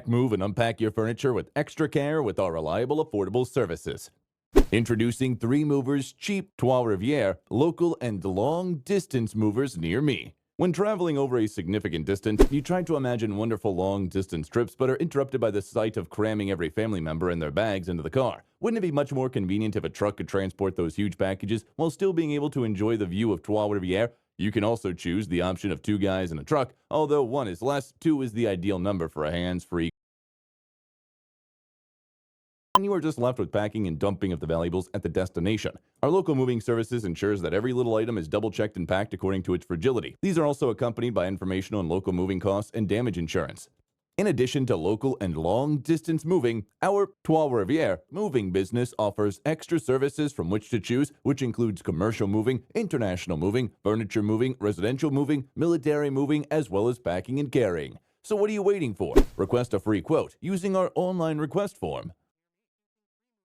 Move and unpack your furniture with extra care with our reliable, affordable services. Introducing 3 movers, cheap Trois-Rivieres, local and long-distance movers near me. When traveling over a significant distance, you try to imagine wonderful long-distance trips but are interrupted by the sight of cramming every family member and their bags into the car. Wouldn't it be much more convenient if a truck could transport those huge packages while still being able to enjoy the view of Trois-Rivieres? You can also choose the option of 2 guys in a truck. Although 1 is less, 2 is the ideal number for a hands-free. And you are just left with packing and dumping of the valuables at the destination. Our local moving services ensures that every little item is double-checked and packed according to its fragility. These are also accompanied by information on local moving costs and damage insurance. In addition to local and long-distance moving, our Trois-Rivieres moving business offers extra services from which to choose, which includes commercial moving, international moving, furniture moving, residential moving, military moving, as well as packing and carrying. So what are you waiting for? Request a free quote using our online request form.